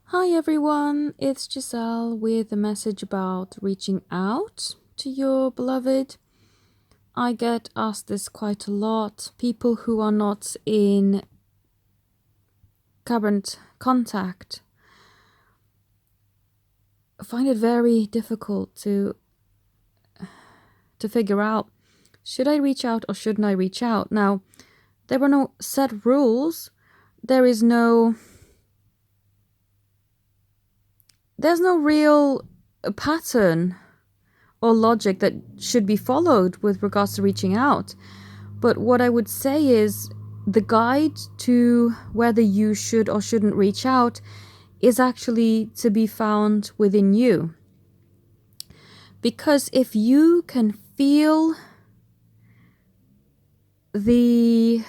Hi everyone, it's Giselle with a message about reaching out to your beloved. I get asked this quite a lot. People who are not in current contact find it very difficult to figure out, should I reach out or shouldn't I reach out? Now, there are no set rules. There's no real pattern or logic that should be followed with regards to reaching out. But what I would say is the guide to whether you should or shouldn't reach out is actually to be found within you. Because if you can feel the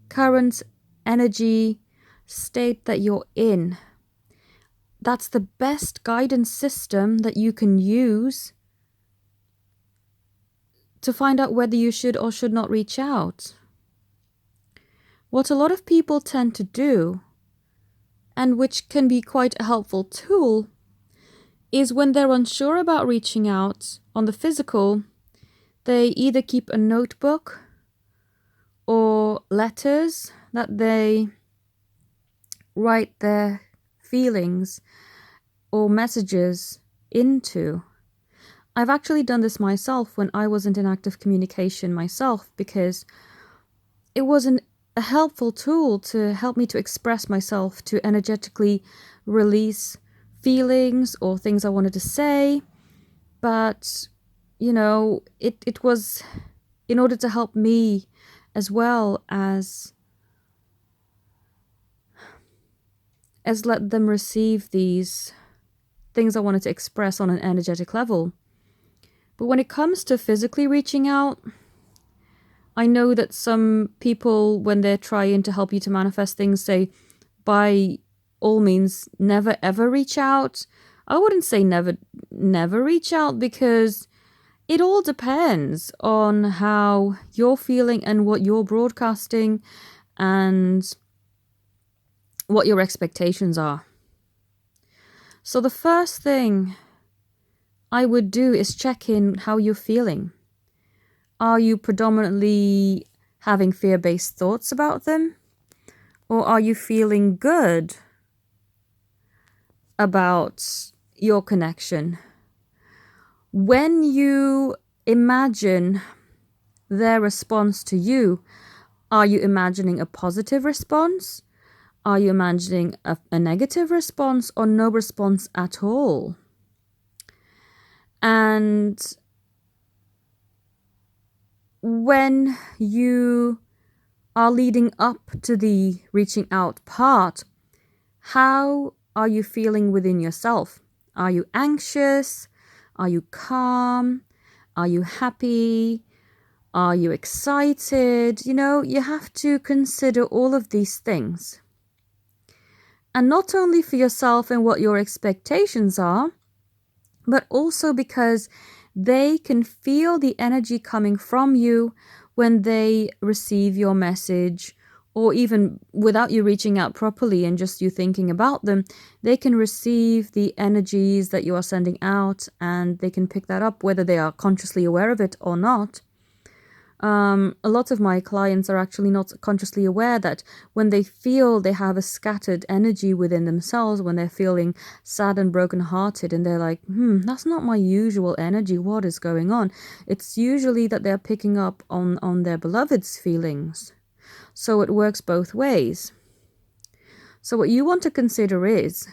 current energy state that you're in, that's the best guidance system that you can use to find out whether you should or should not reach out. What a lot of people tend to do, and which can be quite a helpful tool, is when they're unsure about reaching out on the physical, they either keep a notebook or letters that they write their feelings or messages into. I've actually done this myself when I wasn't in active communication myself, because it was a helpful tool to help me to express myself, to energetically release feelings or things I wanted to say. But, it was in order to help me as well as let them receive these things I wanted to express on an energetic level. But when it comes to physically reaching out, I know that some people, when they're trying to help you to manifest things, say, by all means, never ever reach out. I wouldn't say never reach out, because it all depends on how you're feeling and what you're broadcasting and what your expectations are. So the first thing I would do is check in how you're feeling. Are you predominantly having fear-based thoughts about them? Or are you feeling good about your connection? When you imagine their response to you, are you imagining a positive response? Are you imagining a negative response, or no response at all? And when you are leading up to the reaching out part, how are you feeling within yourself? Are you anxious? Are you calm? Are you happy? Are you excited? You have to consider all of these things. And not only for yourself and what your expectations are, but also because they can feel the energy coming from you when they receive your message, or even without you reaching out properly and just you thinking about them, they can receive the energies that you are sending out, and they can pick that up whether they are consciously aware of it or not. A lot of my clients are actually not consciously aware that when they feel they have a scattered energy within themselves, when they're feeling sad and brokenhearted, and they're like, that's not my usual energy, what is going on? It's usually that they're picking up on their beloved's feelings. So it works both ways. So what you want to consider is,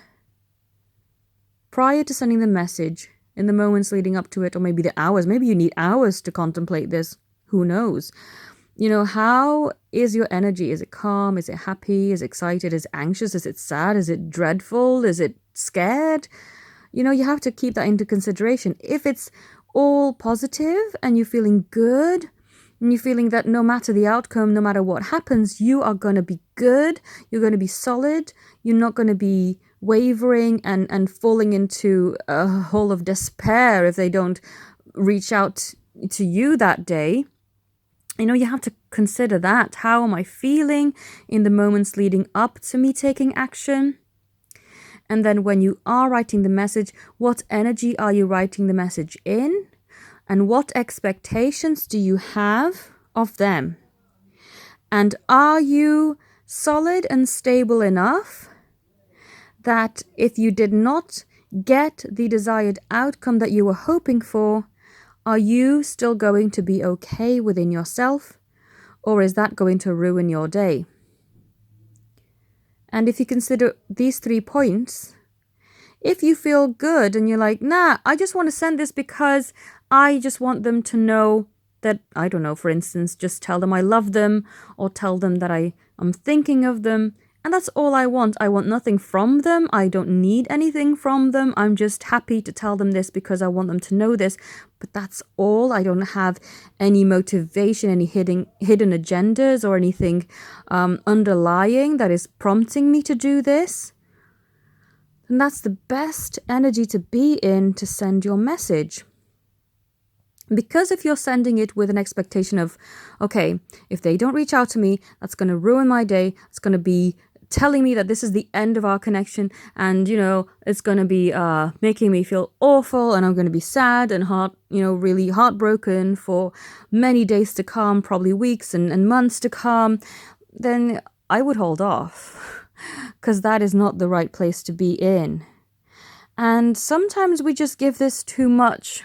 prior to sending the message, in the moments leading up to it, or maybe the hours, maybe you need hours to contemplate this, who knows? How is your energy? Is it calm? Is it happy? Is it excited? Is it anxious? Is it sad? Is it dreadful? Is it scared? You have to keep that into consideration. If it's all positive and you're feeling good, and you're feeling that no matter the outcome, no matter what happens, you are going to be good, you're going to be solid, you're not going to be wavering and falling into a hole of despair if they don't reach out to you that day. You have to consider that. How am I feeling in the moments leading up to me taking action? And then when you are writing the message, what energy are you writing the message in? And what expectations do you have of them? And are you solid and stable enough that if you did not get the desired outcome that you were hoping for, are you still going to be okay within yourself? Or is that going to ruin your day? And if you consider these 3 points, if you feel good and you're like, nah, I just want to send this because I just want them to know that, I don't know, for instance, just tell them I love them or tell them that I'm thinking of them. And that's all I want. I want nothing from them. I don't need anything from them. I'm just happy to tell them this because I want them to know this. But that's all. I don't have any motivation, any hidden agendas or anything underlying that is prompting me to do this. And that's the best energy to be in to send your message. Because if you're sending it with an expectation of, okay, if they don't reach out to me, that's going to ruin my day. It's going to be telling me that this is the end of our connection. And, it's going to be making me feel awful. And I'm going to be sad and really heartbroken for many days to come, probably weeks and months to come. Then I would hold off. Because that is not the right place to be in. And sometimes we just give this too much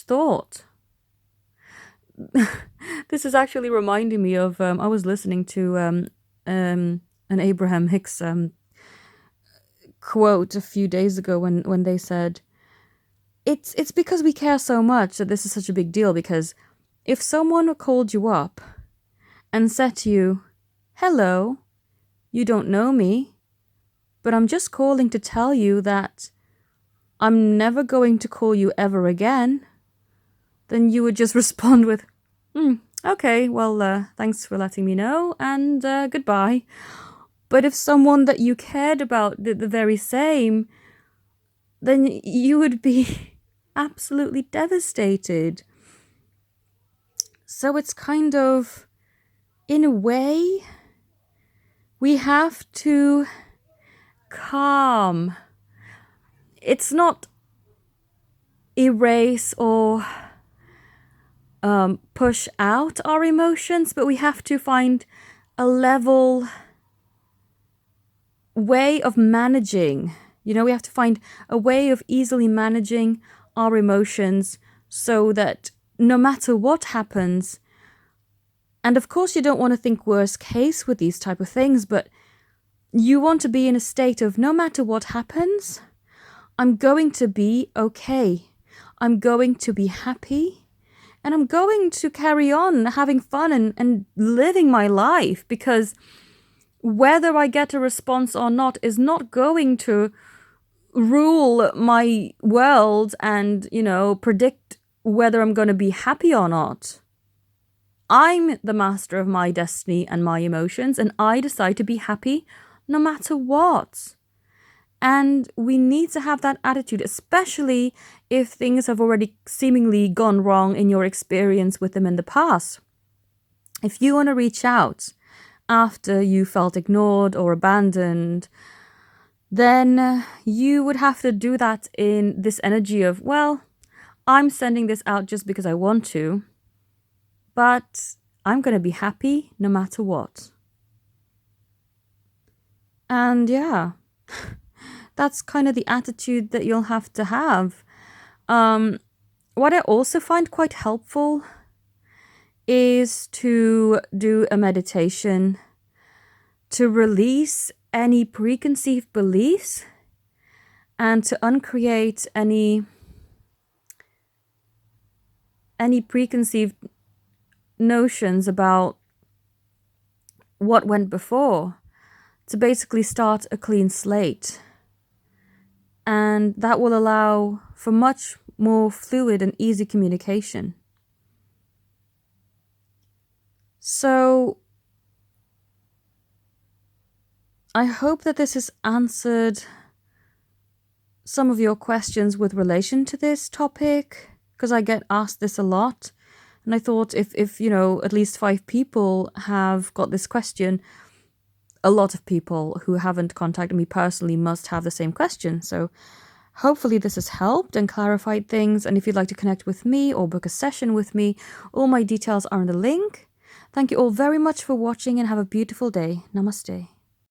thought. This is actually reminding me of, I was listening to an Abraham Hicks quote a few days ago when they said, it's because we care so much that this is such a big deal, because if someone called you up and said to you, hello, you don't know me, but I'm just calling to tell you that I'm never going to call you ever again, then you would just respond with, okay, well, thanks for letting me know, and goodbye. But if someone that you cared about did the very same, then you would be absolutely devastated. So it's kind of, in a way, we have to calm. It's not erase or push out our emotions, but we have to find a level way of managing. We have to find a way of easily managing our emotions so that no matter what happens, and of course you don't want to think worst case with these type of things, but you want to be in a state of no matter what happens, I'm going to be okay. I'm going to be happy. And I'm going to carry on having fun and living my life, because whether I get a response or not is not going to rule my world and, predict whether I'm going to be happy or not. I'm the master of my destiny and my emotions, and I decide to be happy no matter what. And we need to have that attitude, especially if things have already seemingly gone wrong in your experience with them in the past. If you want to reach out after you felt ignored or abandoned, then you would have to do that in this energy of, well, I'm sending this out just because I want to, but I'm going to be happy no matter what. And yeah, that's kind of the attitude that you'll have to have. What I also find quite helpful is to do a meditation to release any preconceived beliefs and to uncreate any preconceived notions about what went before, to basically start a clean slate. And that will allow for much more fluid and easy communication. So I hope that this has answered some of your questions with relation to this topic, because I get asked this a lot. And I thought if at least 5 people have got this question, a lot of people who haven't contacted me personally must have the same question. So hopefully this has helped and clarified things. And if you'd like to connect with me or book a session with me, all my details are in the link. Thank you all very much for watching and have a beautiful day. Namaste.